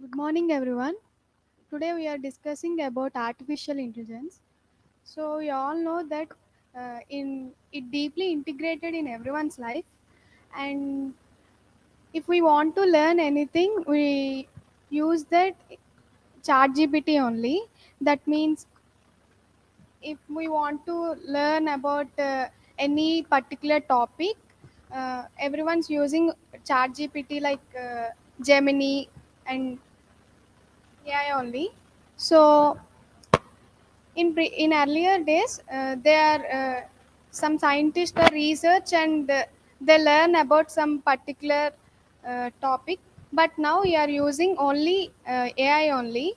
Good morning, everyone. Today we are discussing about artificial intelligence. So we all know that in it deeply integrated in everyone's life, and if we want to learn anything, we use that ChatGPT only. That means if we want to learn about any particular topic, everyone's using ChatGPT like Gemini and AI only. So in earlier days there are some scientists or research and they learn about some particular topic, but now we are using only AI only.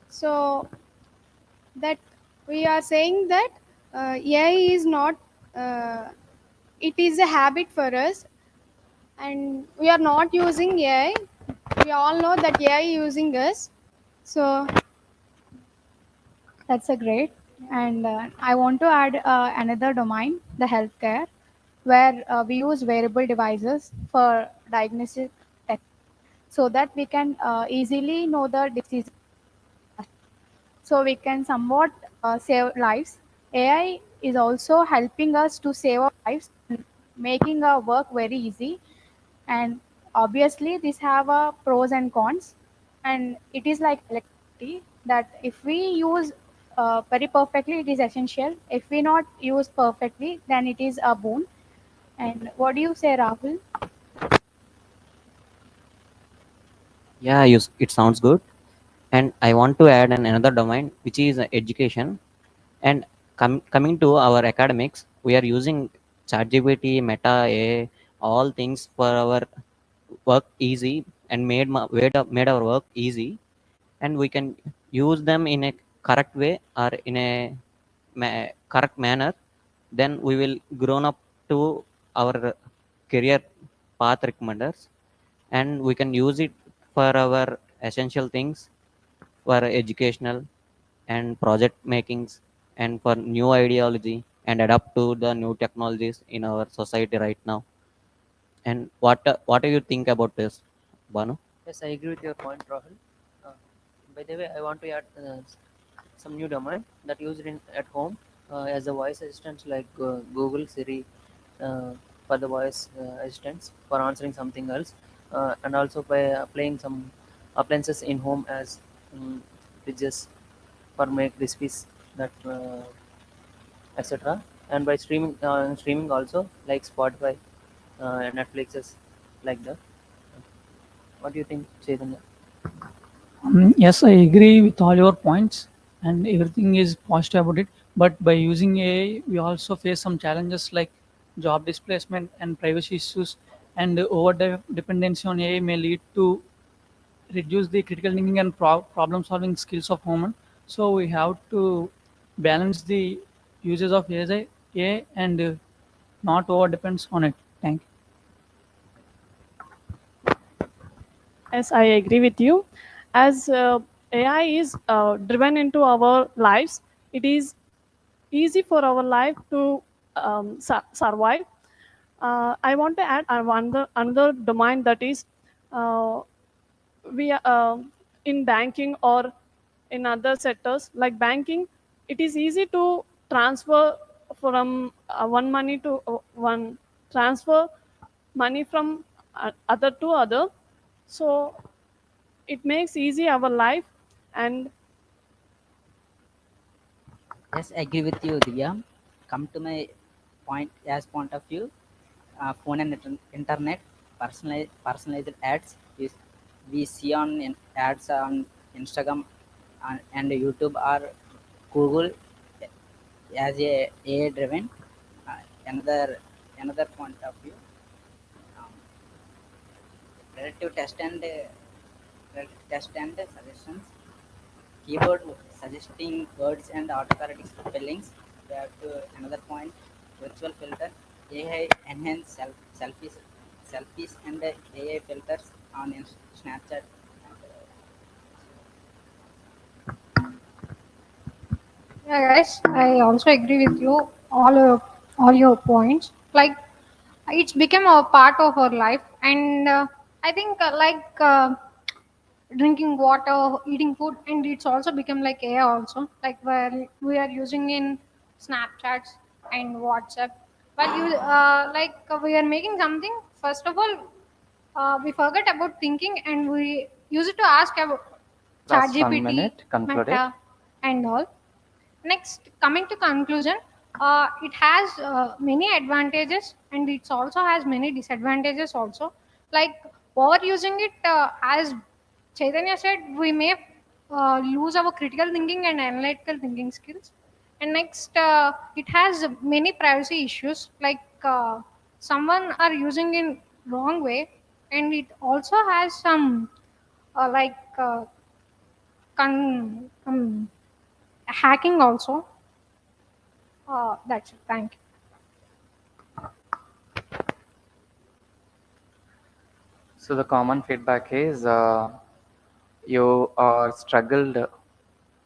So that we are saying that AI is not uh, it is a habit for us, and we are not using AI. We all know that AI using us. So That's a great. And I want to add another domain, the healthcare, where we use wearable devices for diagnostic tech so that we can easily know the disease. So we can somewhat save lives. AI is also helping us to save our lives, making our work very easy. And obviously, these have a pros and cons. And it is like electricity that if we use very perfectly, it is essential. If we not use perfectly, then it is a boon. And what do you say, Rahul? Yeah, it sounds good. And I want to add another domain, which is education. And coming to our academics, we are using ChatGPT, Meta, AI, all things for our work easy and made our work easy. And we can use them in a correct way or in a correct manner. Then we will grown up to our career path recommenders, and we can use it for our essential things, for educational and project makings, and for new ideology and adapt to the new technologies in our society right now. And what do you think about this, Banu? Yes, I agree with your point, Rahul. Uh, by the way, I want to add some new domain that used in at home as a voice assistants like Google, Siri, uh, for the voice assistants for answering something else, and also by applying some appliances in home as fridges for make recipes that etc. And by streaming also like Spotify, and Netflixes like that. What do you think, Chaitanya? Yes, I agree with all your points, and everything is positive about it. But by using AI, we also face some challenges like job displacement and privacy issues, and over dependency on AI may lead to reduce the critical thinking and problem solving skills of human. So we have to balance the uses of AI and not over depends on it. Thank you. Yes, I agree with you. As AI is driven into our lives, it is easy for our life to survive. I want to add another domain that is uh, we in banking or in other sectors like banking. It is easy to transfer from one money to one transfer money from other to other. So it makes easy our life. And Yes, I agree with you, Divya. Come to my point of view. Phone and internet, personalized ads is we see on ads on Instagram and YouTube or Google as a AI driven. Uh, another another point of view, um, predictive test and suggestions, keyboard suggesting words and autocorrect spellings. We have to another point, virtual filter, AI enhance selfies and AI filters on Snapchat. Yeah, guys, I also agree with you all your points. Like it's become a part of our life, and I think drinking water, eating food, and it's also become like AI also, like where we are using in Snapchats and WhatsApp. But we are making something. First of all, we forget about thinking and we use it to ask about Last one ChatGPT, minute, conclude it. Meta, and all. Next, coming to conclusion, it has many advantages and it also has many disadvantages also. Like overusing it, as Chaitanya said, we may lose our critical thinking and analytical thinking skills. And next, it has many privacy issues, like someone are using in wrong way, and it also has some like hacking also. That's it. Thank you. So the common feedback is you are struggled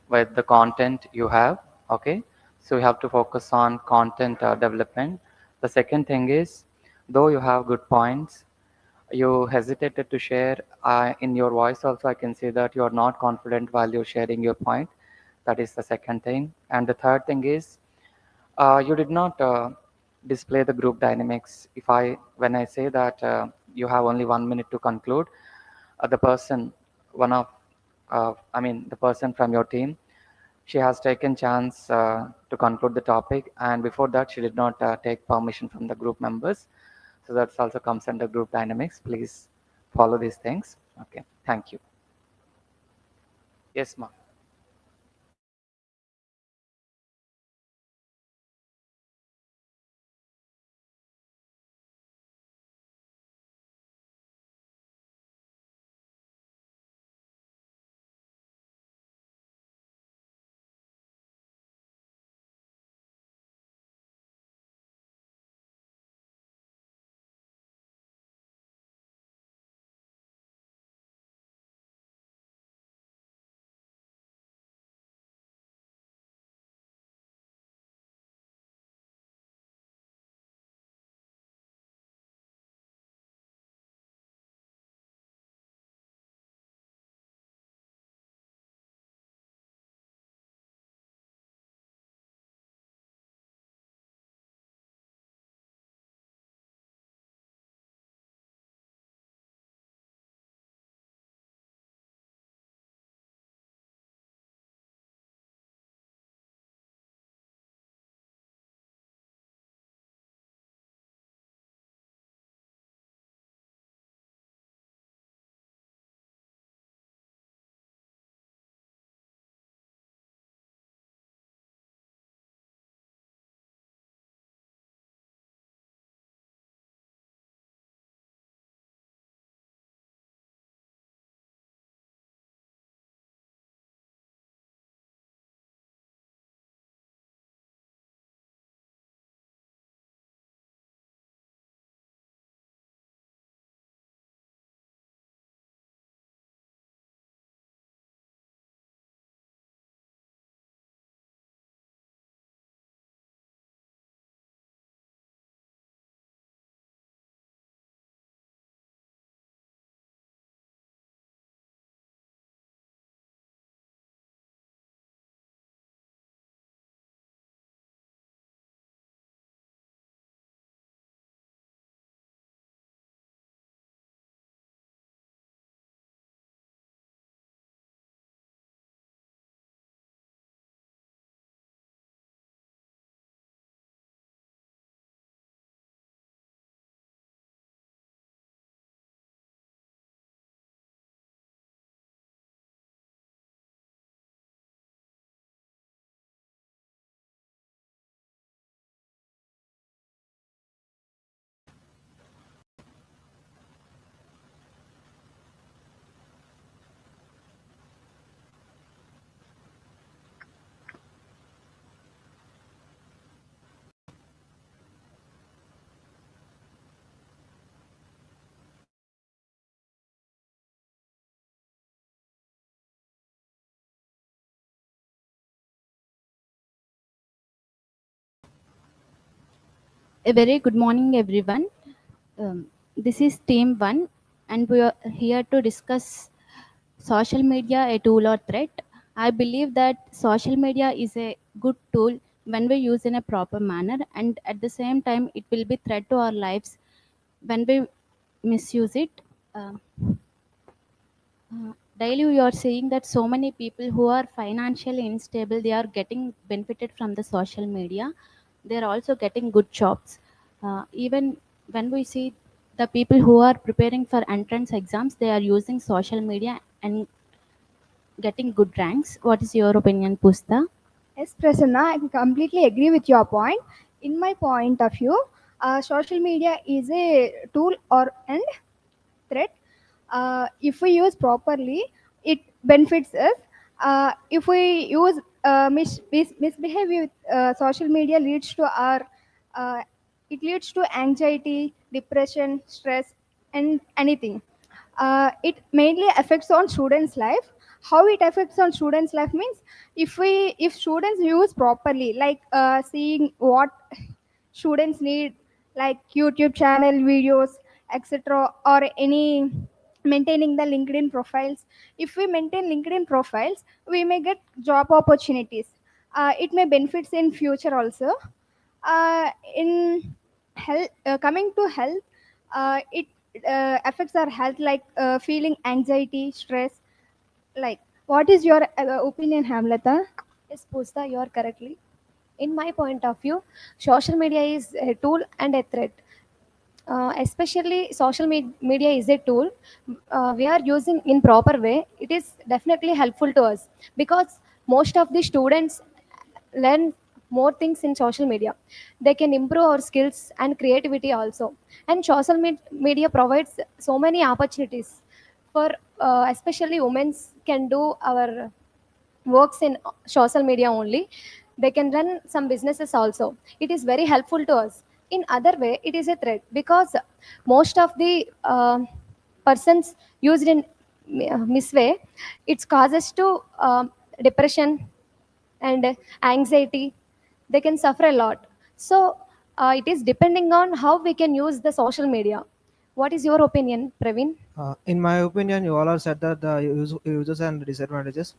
with the content you have. Okay, so you have to focus on content development. The second thing is, though you have good points, you hesitated to share in your voice also. I can see that you are not confident while you're sharing your point. That is the second thing. And the third thing is, you did not display the group dynamics. When I say that you have only 1 minute to conclude, the person, one of, I mean, the person from your team, she has taken chance to conclude the topic, and before that, she did not take permission from the group members. So that's also comes under group dynamics. Please follow these things. Okay, thank you. Yes, ma'am. A very good morning, everyone. This is Team 1, and we are here to discuss social media a tool or threat? I believe that social media is a good tool when we use in a proper manner, and at the same time, it will be threat to our lives when we misuse it. Um, Daily, we are seeing that so many people who are financially unstable, they are getting benefited from the social media. They are also getting good jobs. Even when we see the people who are preparing for entrance exams, they are using social media and getting good ranks. What is your opinion, Pusta? Yes, Prasanna, I completely agree with your point. In my point of view, social media is a tool or an threat. If we use properly, it benefits us. If we use misbehavior with social media, leads to our it leads to anxiety, depression, stress, and anything. It mainly affects on students' life. How it affects on students' life means, if students use properly, like seeing what students need, like YouTube channel videos, etc., or any maintaining the LinkedIn profiles. If we maintain LinkedIn profiles, we may get job opportunities. It may benefits in future also. In health, coming to health, it affects our health, like feeling anxiety, stress. Like, what is your opinion, Hamlata? Yes, Pusta, you are correctly. In my point of view, social media is a tool and a threat. Especially social media is a tool we are using in proper way. It is definitely helpful to us because most of the students learn more things in social media. They can improve our skills and creativity also. And social media provides so many opportunities for especially women can do our works in social media only. They can run some businesses also. It is very helpful to us. In other way, it is a threat because most of the persons used in misway, it causes to depression and anxiety. They can suffer a lot. So it is depending on how we can use the social media. What is your opinion, Praveen? In my opinion, you all have said that the uses and disadvantages.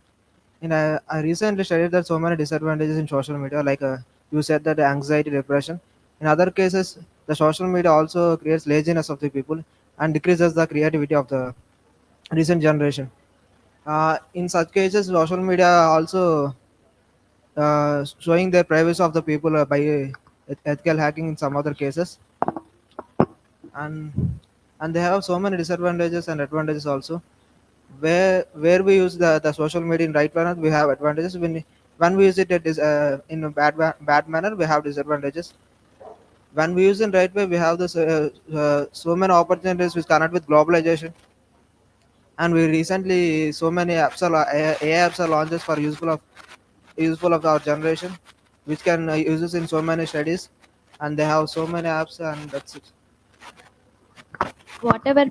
And I recently studied that so many disadvantages in social media, like you said that anxiety, depression. In other cases, the social media also creates laziness of the people and decreases the creativity of the recent generation. In such cases, social media also showing the privacy of the people by ethical hacking in some other cases, and they have so many disadvantages and advantages also. Where we use the social media in right manner, we have advantages. When we use it in a bad manner, we have disadvantages. When we use it in right way, we have this so many opportunities which connect with globalization. And we recently so many apps are AI apps are launches for useful of our generation, which can uses in so many studies, and they have so many apps, and that's it. Whatever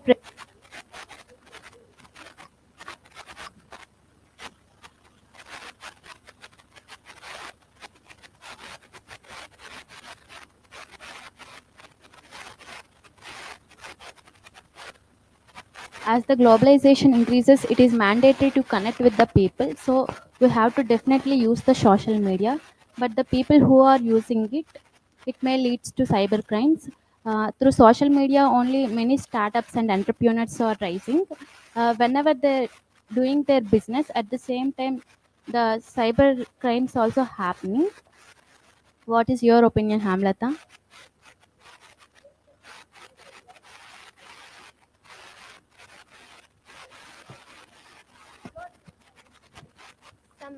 as the globalization increases, it is mandatory to connect with the people. So we have to definitely use the social media. But the people who are using it, it may lead to cyber crimes. Through social media, only many startups and entrepreneurs are rising. Whenever they're doing their business, at the same time, the cyber crimes also happening. What is your opinion, Hamlata? Some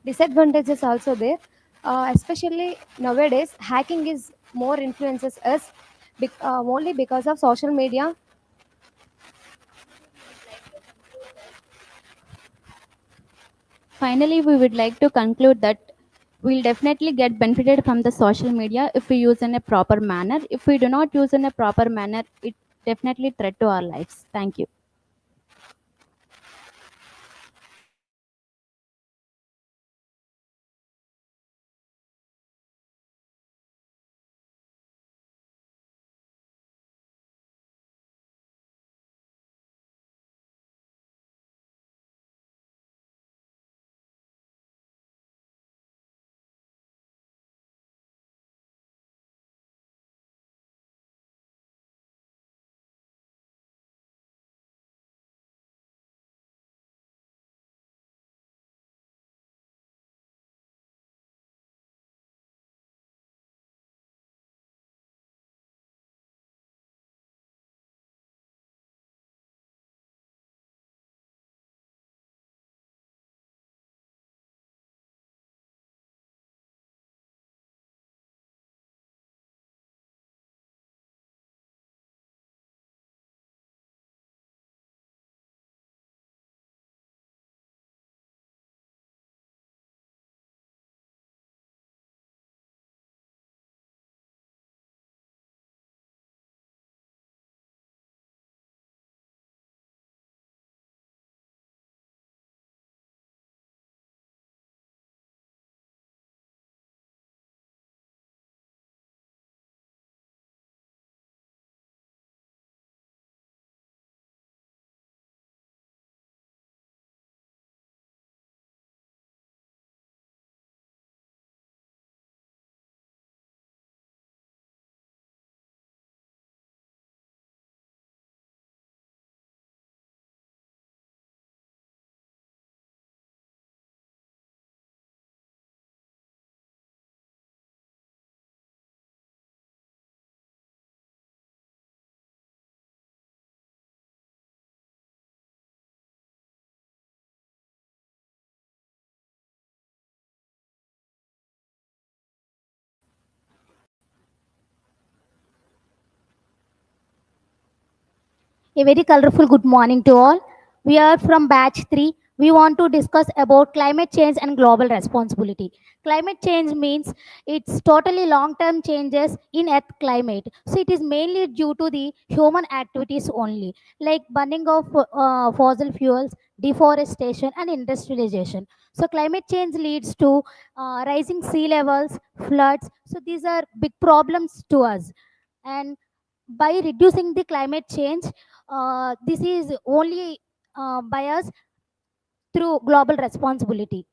disadvantages also there. Especially nowadays, hacking is more influences us only because of social media. Finally, we would like to conclude that we'll definitely get benefited from the social media if we use in a proper manner. If we do not use in a proper manner, it definitely threat to our lives. Thank you. A very colorful good morning to all. We are from batch 3. We want to discuss about climate change and global responsibility. Climate change means it's totally long-term changes in earth climate. So it is mainly due to the human activities only, like burning of fossil fuels, deforestation and industrialization. So climate change leads to rising sea levels, floods. So these are big problems to us. And by reducing the climate change, this is only by us through global responsibility.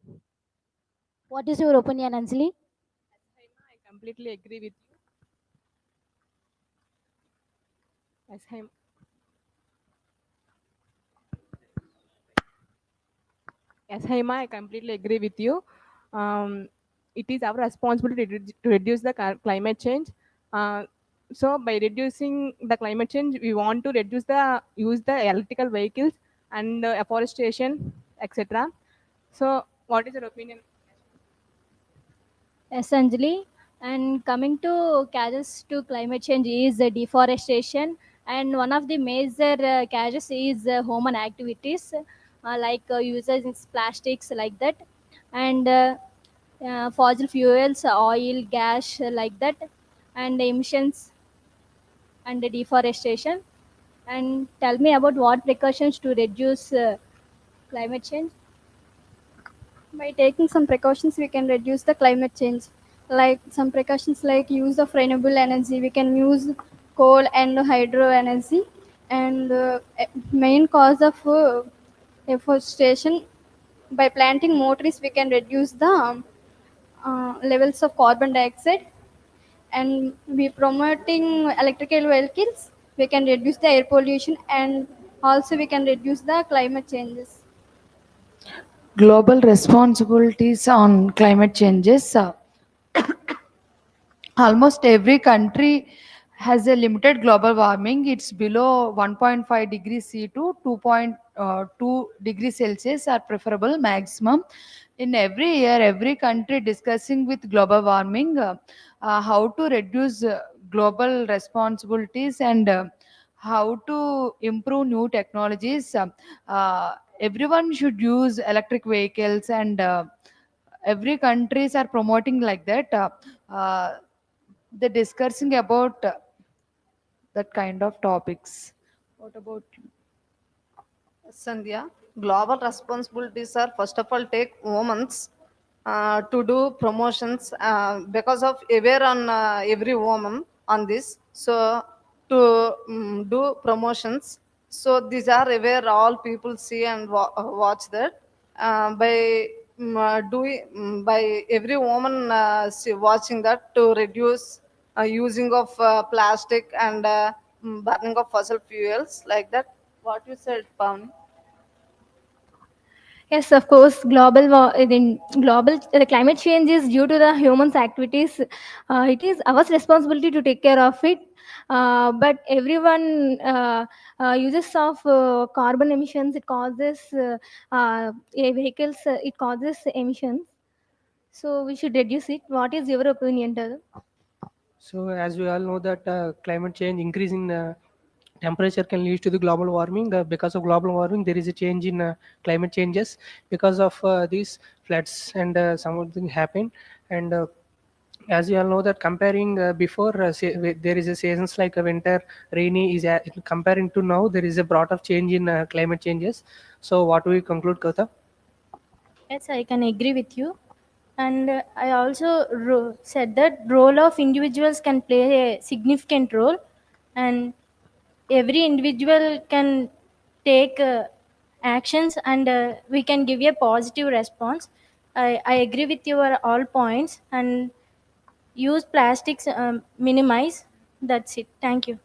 What is your opinion, Anjali? I completely agree with you. As Haim- Yes, Haima, I completely agree with you. Um, it is our responsibility to reduce the climate change. Uh, so, by reducing the climate change, we want to reduce the use the electrical vehicles and afforestation, etc. So, what is your opinion? Essentially, and coming to causes to climate change is deforestation, and one of the major causes is human activities, like using plastics like that, and fossil fuels, oil, gas, like that, and emissions and deforestation. And tell me about what precautions to reduce climate change. By taking some precautions, we can reduce the climate change. Like some precautions like use of renewable energy, we can use coal and hydro energy. And main cause of afforestation, by planting more trees, we can reduce the levels of carbon dioxide. And we promoting electrical vehicles, we can reduce the air pollution, and also we can reduce the climate changes. Global responsibilities on climate changes. Almost every country has a limited global warming. It's below 1.5 degrees C to 2.2 degrees Celsius are preferable maximum. In every year, every country discussing with global warming, how to reduce global responsibilities and how to improve new technologies. Everyone should use electric vehicles and every countries are promoting like that. They're discussing about that kind of topics. What about you? Sandhya, global responsibilities are first of all take women's to do promotions because of aware on every woman on this. So to do promotions. So these are aware all people see and watch that by doing by every woman watching that to reduce using of plastic and burning of fossil fuels like that. What you said, Pavni? Yes, of course. Global climate change is due to the humans' activities. It is our responsibility to take care of it. But everyone uses of carbon emissions. It causes vehicles. It causes emissions. So we should reduce it. What is your opinion, Tara? So, as we all know that climate change, increase in temperature can lead to the global warming. Because of global warming, there is a change in climate changes. Because of these floods and something happen. And as you all know that comparing before, there is a seasons like a winter, rainy is comparing to now, there is a broad of change in climate changes. So, what do we conclude, Kauta? Yes, I can agree with you. And I also said that role of individuals can play a significant role, and every individual can take actions, and we can give a positive response. I agree with your all points, and use plastics, minimize. That's it. Thank you.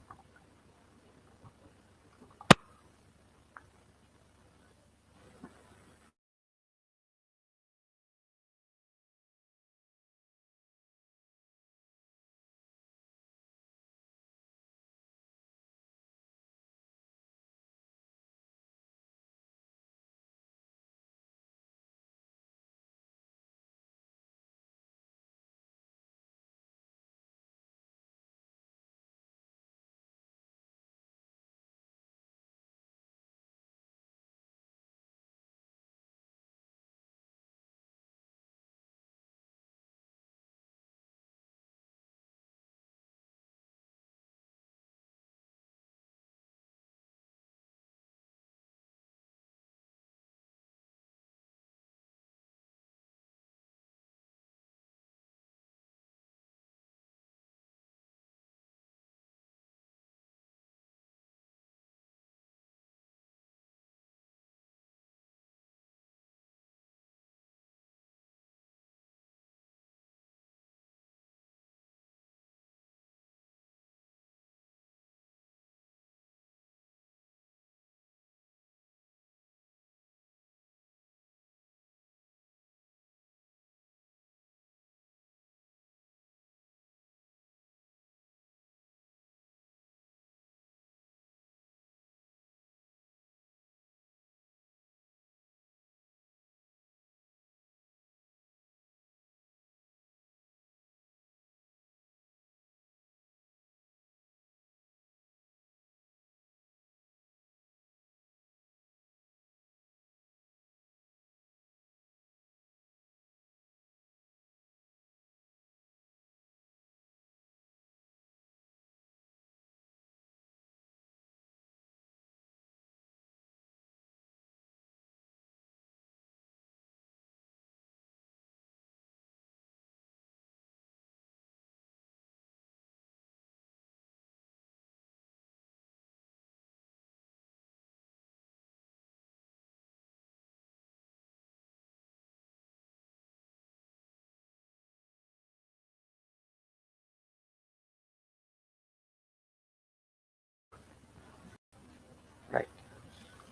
Right.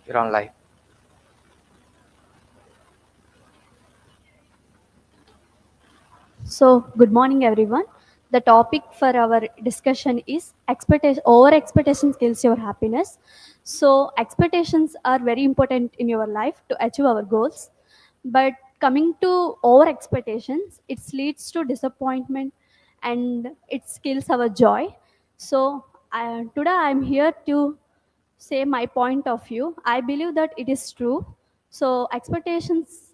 You're on live. So, good morning, everyone. The topic for our discussion is expectation. Over expectations kills your happiness. So, expectations are very important in your life to achieve our goals. But coming to over expectations, it leads to disappointment and it kills our joy. So, today I'm here to say my point of view. I believe that it is true. So, expectations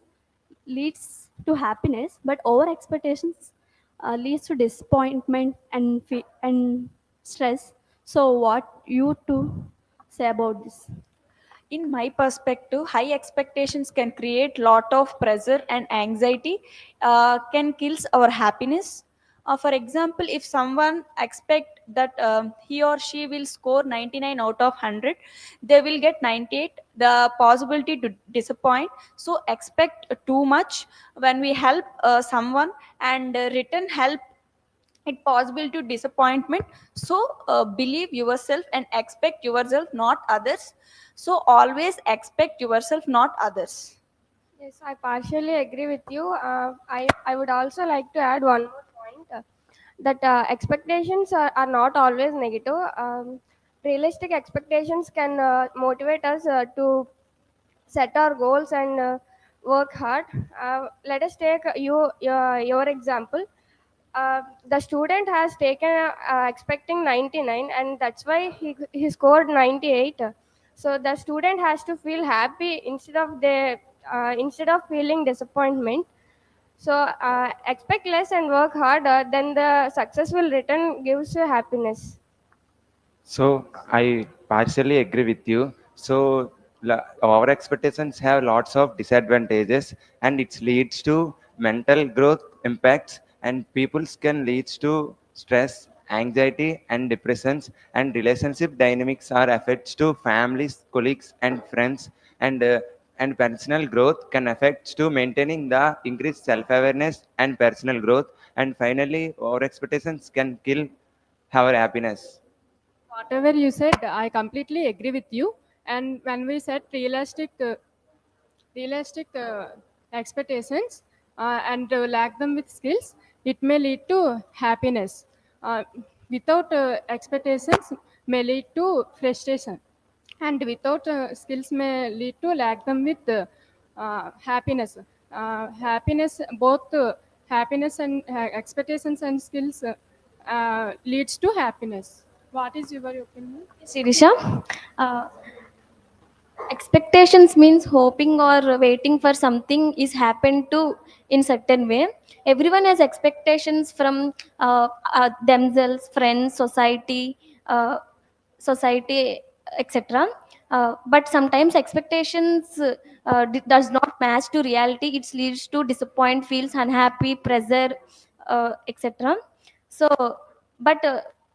leads to happiness, but over expectations leads to disappointment and and stress. So, what you two say about this? In my perspective, high expectations can create lot of pressure and anxiety, can kills our happiness. For example, if someone expect that he or she will score 99 out of 100, they will get 98. The possibility to disappoint. So expect too much when we help someone, and return help it possible to disappointment. So believe yourself and expect yourself, not others. So always expect yourself, not others. Yes, I partially agree with you. I would also like to add one more point that expectations are not always negative. Realistic expectations can motivate us to set our goals and work hard. Let us take your example. The student has taken expecting 99, and that's why he scored 98. So the student has to feel happy instead of feeling disappointment. So expect less and work harder, then the successful return gives you happiness. So I partially agree with you. So our expectations have lots of disadvantages, and it leads to mental growth impacts, and people's can leads to stress, anxiety, and depressions, and relationship dynamics are affects to families, colleagues, and friends, and personal growth can affect to maintaining the increased self-awareness and personal growth, and finally our expectations can kill our happiness. Whatever you said, I completely agree with you. And when we set realistic expectations and lack them with skills, it may lead to happiness. Uh, Without expectations may lead to frustration, and without skills may lead to lack them with happiness. Happiness, both happiness and expectations and skills leads to happiness. What is your opinion? Sirisha, uh, expectations means hoping or waiting for something is happened to in certain way. Everyone has expectations from themselves, friends, uh, society, etc. But sometimes expectations does not match to reality. It leads to disappoint, feels unhappy, pressure, etc. So but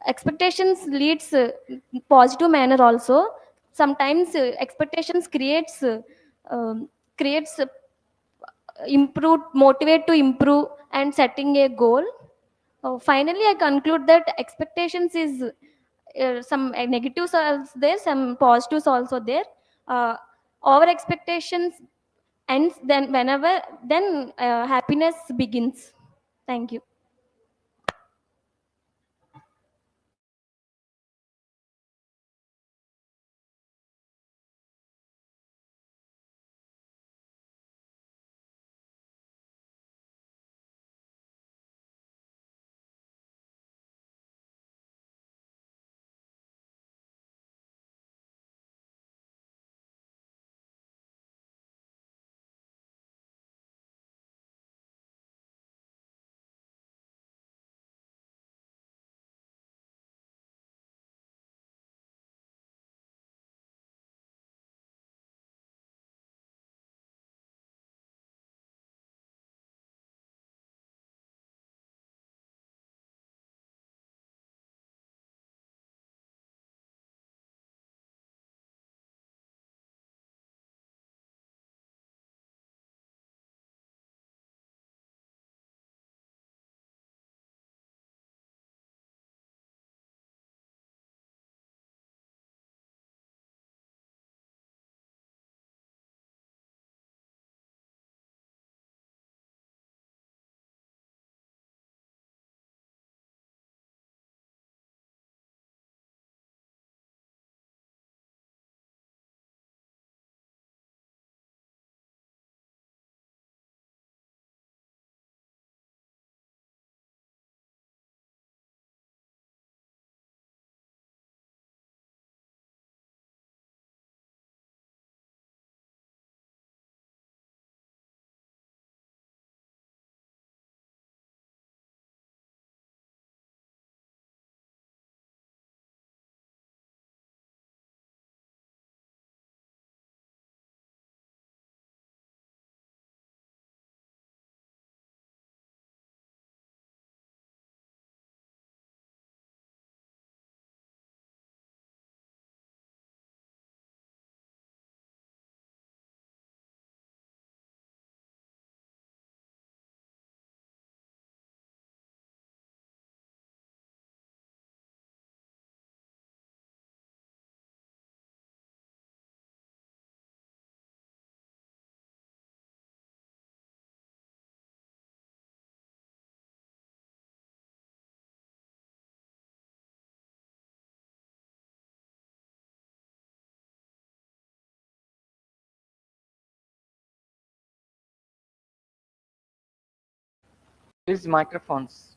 expectations leads positive manner also. Sometimes expectations creates improve, motivate to improve and setting a goal. Finally, I conclude that expectations is some negatives are there, some positives also there. uh, our expectations ends then whenever then happiness begins. Thank you. Use microphones.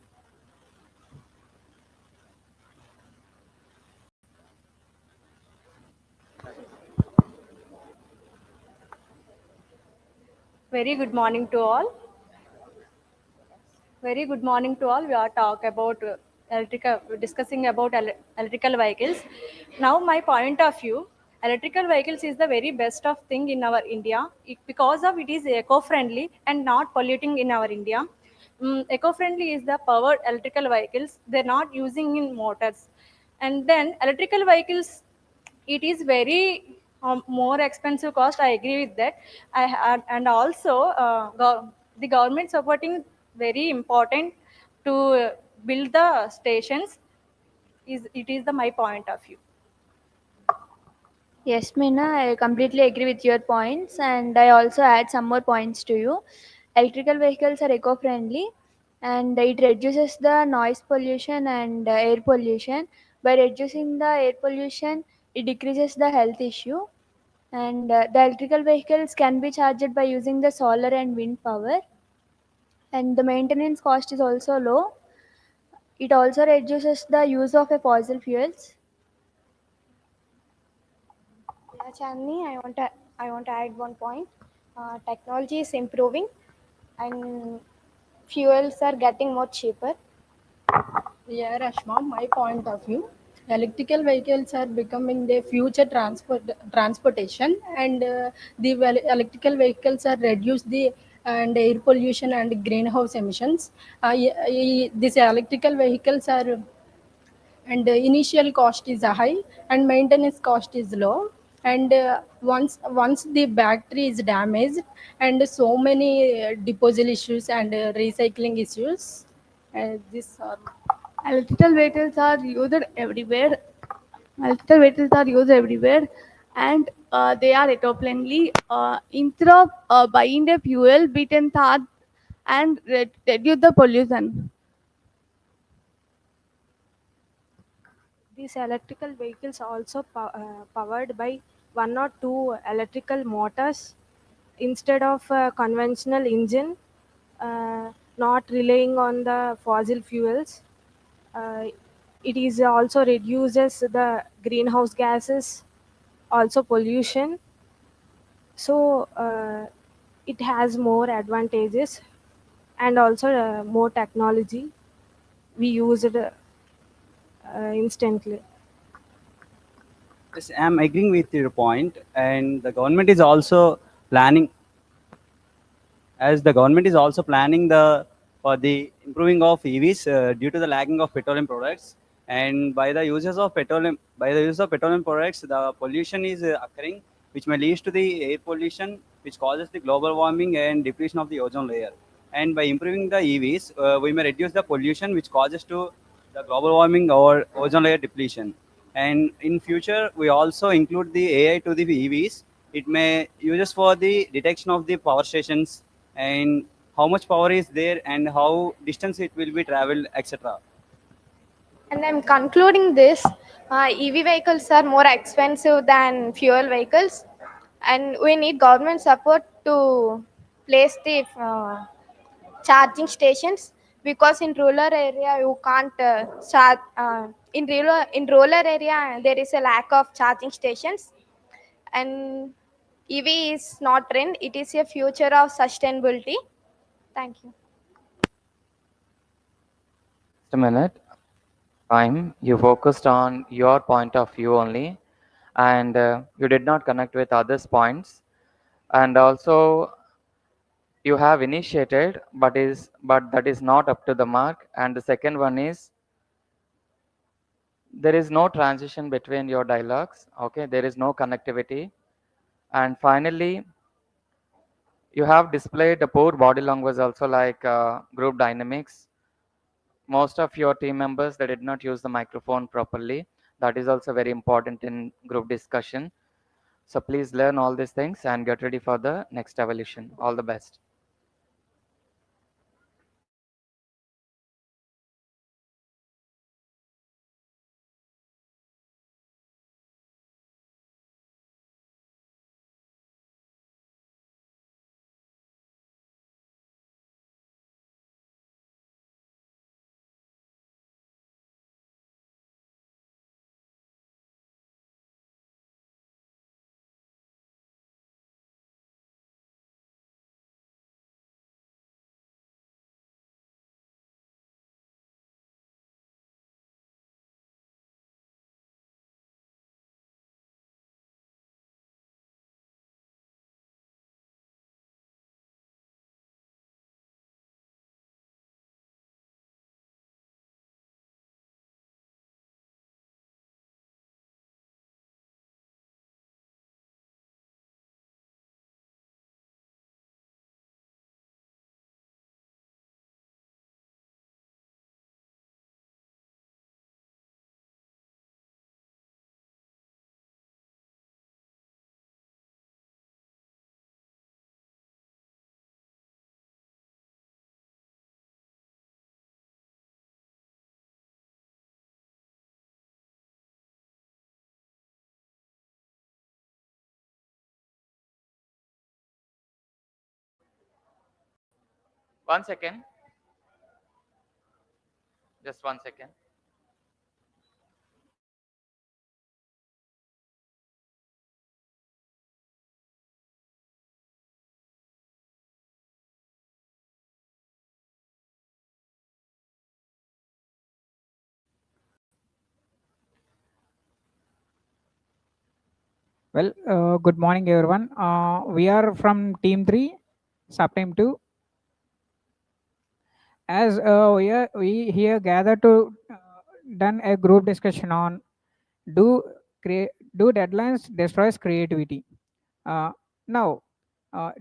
Very good morning to all. Very good morning to all. We are talk about discussing about electrical vehicles. Now, my point of view, electrical vehicles is the very best of thing in our India because of it is eco-friendly and not polluting in our India. Eco-friendly is the powered electrical vehicles. They're not using in motors, and then electrical vehicles it is very more expensive cost. I agree with that. And also the government supporting very important to build the stations is it is the my point of view. Yes, Meena, I completely agree with your points, and I also add some more points to you. Electrical vehicles are eco-friendly, and it reduces the noise pollution and air pollution. By reducing the air pollution, it decreases the health issue. And the electrical vehicles can be charged by using the solar and wind power, and the maintenance cost is also low. It also reduces the use of a fossil fuels. Yeah, Chandni, I want to add one point. Technology is improving, and fuels are getting more cheaper. Yeah, Rashma, my point of view, electrical vehicles are becoming the future transportation, and electrical vehicles are reduce the and air pollution and greenhouse emissions. These electrical vehicles are and the initial cost is high and maintenance cost is low, and once the battery is damaged, and so many disposal issues and recycling issues, these are Electrical vehicles are used everywhere. Electrical vehicles are used everywhere, and they are eco-friendly. Instead of buying a fuel, we can start and reduce the pollution. These electrical vehicles are also powered by one or two electrical motors instead of a conventional engine, not relying on the fossil fuels. Uh, it is also reduces the greenhouse gases, also pollution. So it has more advantages and also more technology. We use it instantly. Yes, I'm agreeing with your point, and the government is also planning, as the government is also planning the for the improving of EVs due to the lacking of petroleum products, and by the use of petroleum products, the pollution is occurring, which may lead to the air pollution, which causes the global warming and depletion of the ozone layer. And by improving the EVs, we may reduce the pollution, which causes to the global warming or ozone layer depletion. And in future, we also include the AI to the EVs. It may uses for the detection of the power stations and how much power is there and how distance it will be traveled, etc. And I'm concluding this. EV vehicles are more expensive than fuel vehicles, and we need government support to place the charging stations, because in rural area you can't charge. In rural area there is a lack of charging stations, and EV is not trend. It is a future of sustainability. Thank you. Just a minute. Time. You focused on your point of view only, and you did not connect with others' points. And also, you have initiated, but that is not up to the mark. And the second one is there is no transition between your dialogues. Okay, there is no connectivity. And finally, you have displayed the poor body language also, like group dynamics. Most of your team members, they did not use the microphone properly. That is also very important in group discussion. So please learn all these things and get ready for the next evolution. All the best. One second. Just 1 second. Well, good morning, everyone. We are from Team 3, Subteam 2. As we here gather to done a group discussion on do do deadlines destroys creativity. Uh, Now,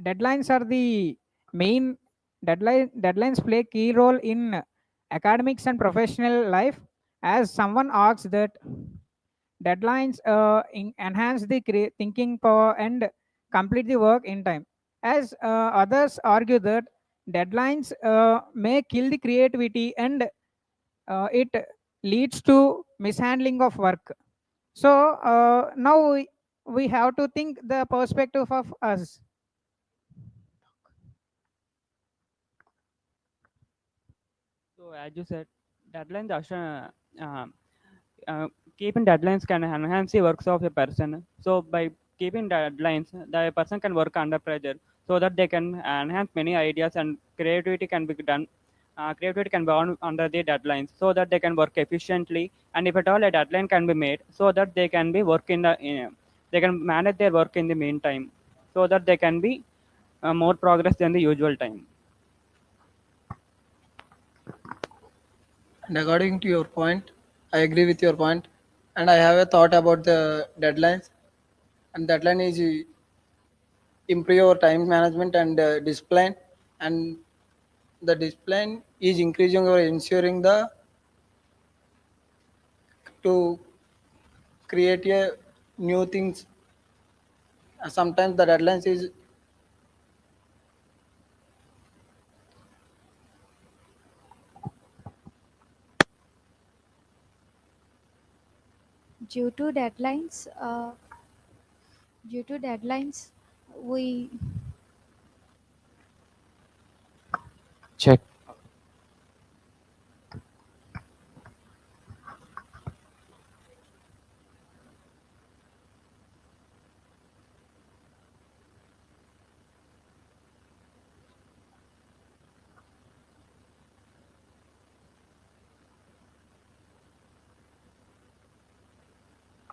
deadlines are the main deadlines play key role in academics and professional life. As someone asks that deadlines enhance the thinking power and complete the work in time. As others argue that deadlines may kill the creativity and it leads to mishandling of work. So now we have to think the perspective of us. So as you said, deadlines keeping deadlines can enhance the works of a person. So by keeping deadlines, the person can work under pressure so that they can enhance many ideas and creativity can be done. Creativity can be on under the deadlines so that they can work efficiently. And if at all a deadline can be made, so that they can be work they can manage their work in the meantime, so that they can be more progress than the usual time. And according to your point, I agree with your point, and I have a thought about the deadlines. And deadline is improve your time management and discipline, and the discipline is increasing or ensuring the to create a new things. Sometimes the deadlines is due to deadlines due to deadlines we Check.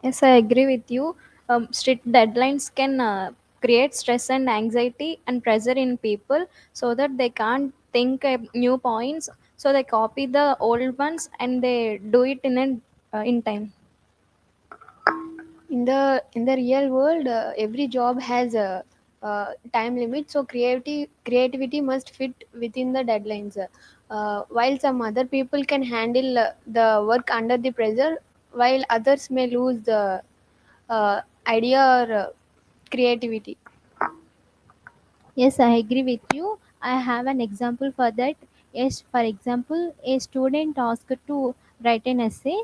Yes, I agree with you. Strict deadlines can create stress and anxiety and pressure in people so that they can't think new points. So they copy the old ones and they do it in time. in the real world, every job has a time limit, so creativity must fit within the deadlines. While some other people can handle the work under the pressure, while others may lose the idea or creativity. Yes, I agree with you. I have an example for that. Yes, for example, a student asked to write an essay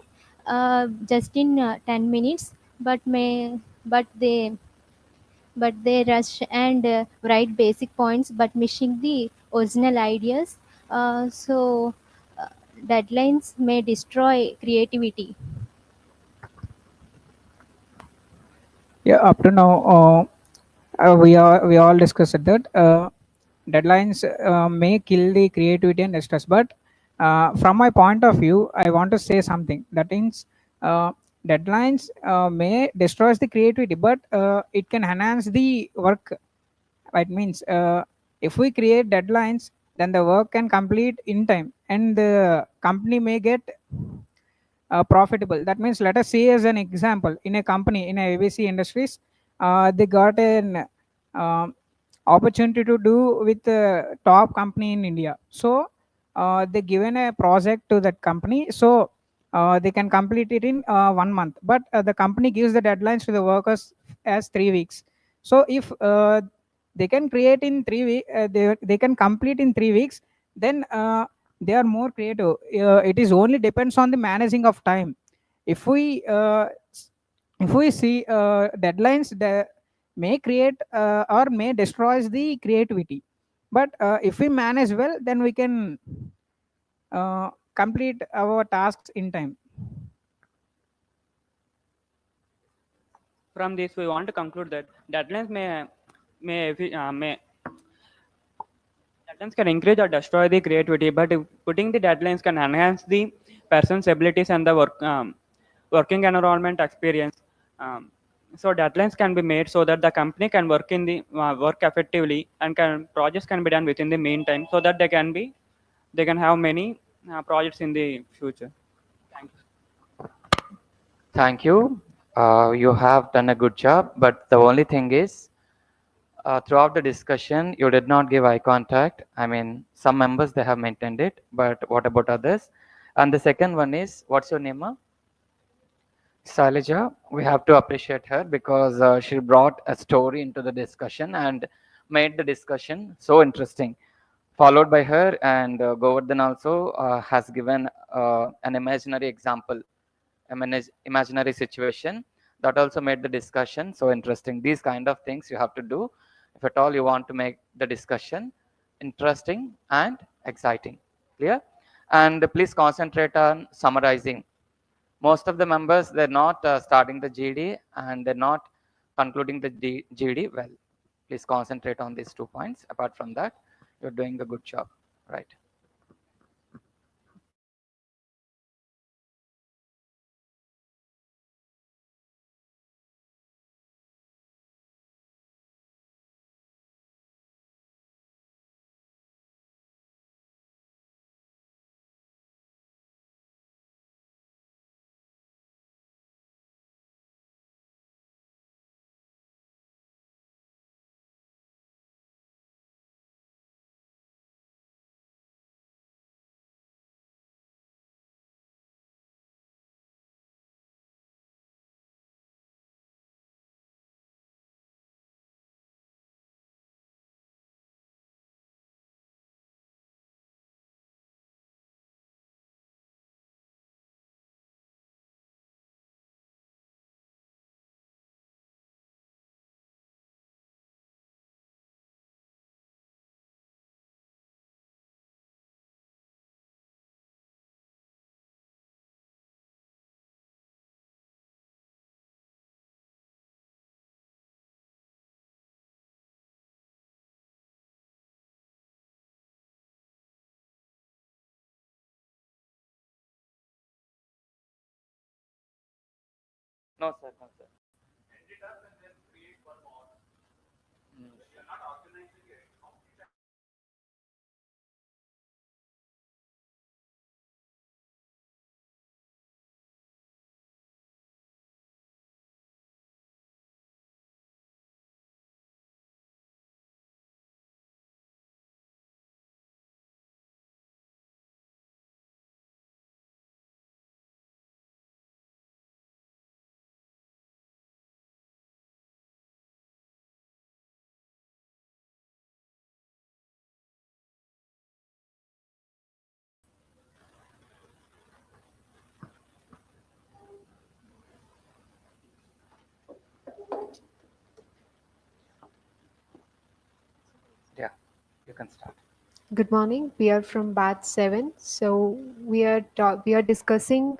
just in 10 minutes, but may but they rush and write basic points, but missing the original ideas. So deadlines may destroy creativity. Yeah, up to now, we all discussed that deadlines may kill the creativity and stress. But from my point of view, I want to say something. That means deadlines may destroy the creativity, but it can enhance the work. It means if we create deadlines, then the work can complete in time, and the company may get profitable. That means, let us see as an example, in a company in a ABC Industries, they got an um opportunity to do with the top company in India. So they given a project to that company, so they can complete it in 1 month. But the company gives the deadlines to the workers as 3 weeks. So if they can create in 3 weeks, they can complete in 3 weeks, then they are more creative. It is only depends on the managing of time. If we see deadlines that may create or may destroys the creativity. But if we manage well, then we can complete our tasks in time. From this, we want to conclude that deadlines may deadlines can encourage or destroy the creativity, but putting the deadlines can enhance the person's abilities and the working environment experience. So deadlines can be made so that the company can work effectively, and projects can be done within the meantime, so that they can have many projects in the future. Thank you. Thank you. You have done a good job, but the only thing is, throughout the discussion, you did not give eye contact. I mean, some members they have maintained it, but what about others? And the second one is, what's your name, ma? Sailaja. We have to appreciate her because she brought a story into the discussion and made the discussion so interesting. Followed by her, and Govardhan also has given an imaginary example, imaginary situation that also made the discussion so interesting. These kind of things you have to do if at all you want to make the discussion interesting and exciting. Clear? And please concentrate on summarizing. Most of the members, they're not starting the GD and they're not concluding the GD well. Please concentrate on these 2 points. Apart from that, you're doing a good job, right? No, sir. No, sir. Yeah, you can start. Good morning. We are from batch 7. So we are discussing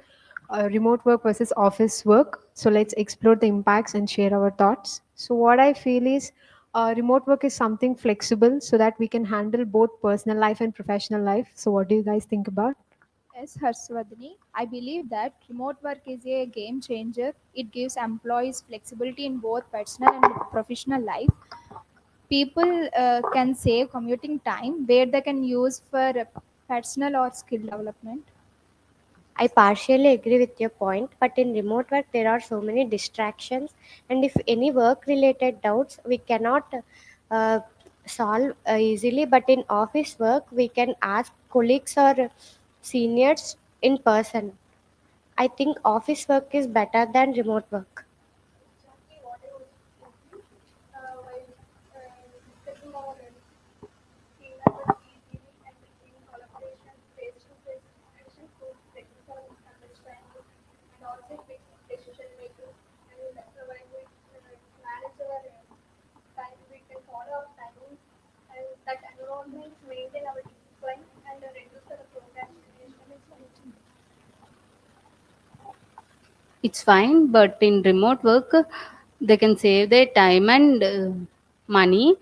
remote work versus office work. So let's explore the impacts and share our thoughts. So what I feel is remote work is something flexible so that we can handle both personal life and professional life. So what do you guys think about? Yes, Harswadhini. I believe that remote work is a game changer. It gives employees flexibility in both personal and professional life. People can save commuting time where they can use for personal or skill development. I partially agree with your point, but in remote work, there are so many distractions, and if any work related doubts, we cannot uh, solve easily. But in office work, we can ask colleagues or seniors in person. I think office work is better than remote work. it's fine, but in remote work, they can save their time and money.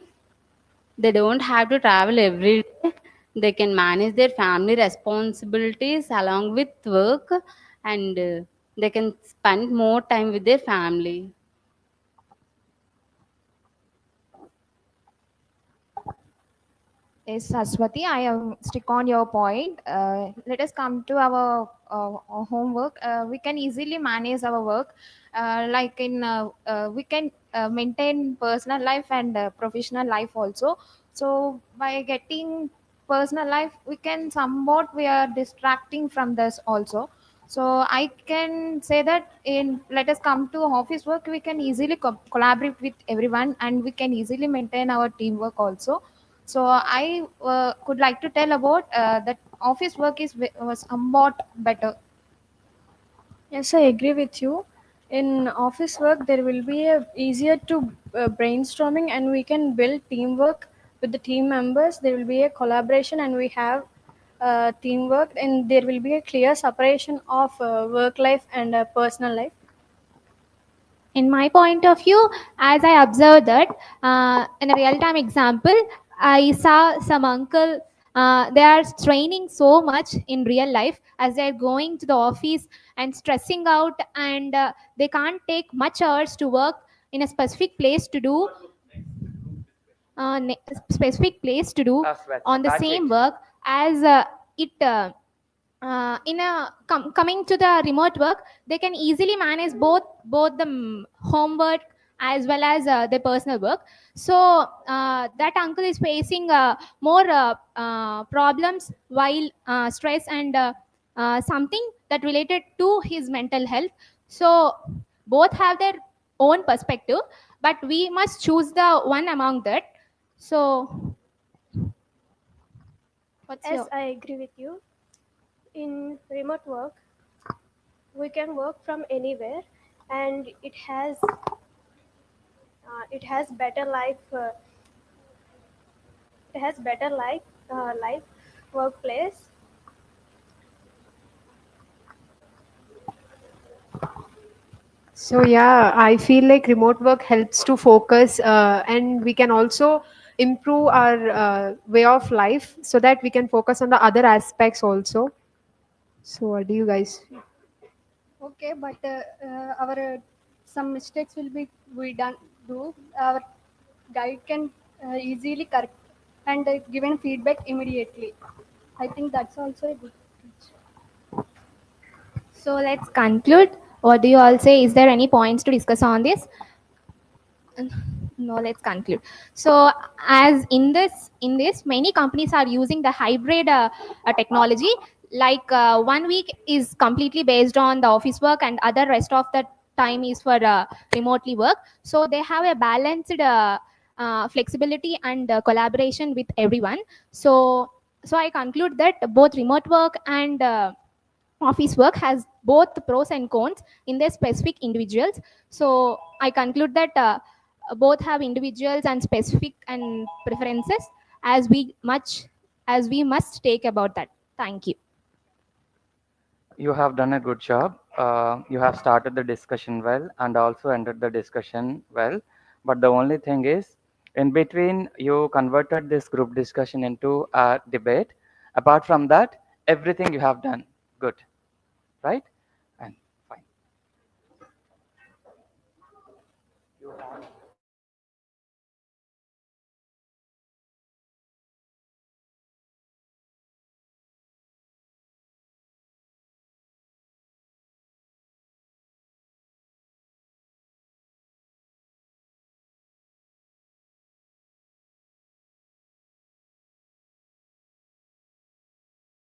They don't have to travel every day. They can manage their family responsibilities along with work, and they can spend more time with their family. Yes, Aswati, I am stick on your point. Let us come to our homework. We can easily manage our work. We can maintain personal life and professional life also. So by getting personal life, we can somewhat we are distracting from this also. So I can say that in let us come to office work, we can easily collaborate with everyone and we can easily maintain our teamwork also. So I could like to tell about that office work was somewhat better. Yes, I agree with you. In office work, there will be a easier to brainstorming, and we can build teamwork with the team members. There will be a collaboration, and we have teamwork, and there will be a clear separation of work life and personal life. In my point of view, as I observed that in a real time example, I saw some uncle, they are straining so much in real life as they are going to the office and stressing out, and they can't take much hours to work in a specific place to do specific place to do on the That's same it. work as it coming to the remote work, they can easily manage both the homework as well as their personal work. So that uncle is facing more problems while stress and something that related to his mental health. So both have their own perspective, but we must choose the one among that. So what's Yes, your I agree with you. In remote work, we can work from anywhere, and it has better life. It has better life workplace. So yeah, I feel like remote work helps to focus, and we can also improve our way of life so that we can focus on the other aspects also. So what do you guys? Okay, but our some mistakes will be we done do. Our guide can easily correct and given feedback immediately. I think that's also a good feature. So let's conclude. What do you all say? Is there any points to discuss on this? No, let's conclude. So as in this many companies are using the hybrid technology, like 1 week is completely based on the office work and other rest of the time is for remotely work. So they have a balanced flexibility and collaboration with everyone. So I conclude that both remote work and office work has both pros and cons in their specific individuals. So I conclude that both have individuals and specific and preferences as we must take about that. Thank you. You have done a good job. You have started the discussion well and also ended the discussion well. But the only thing is, in between, you converted this group discussion into a debate. Apart from that, everything you have done good, right? And fine. You have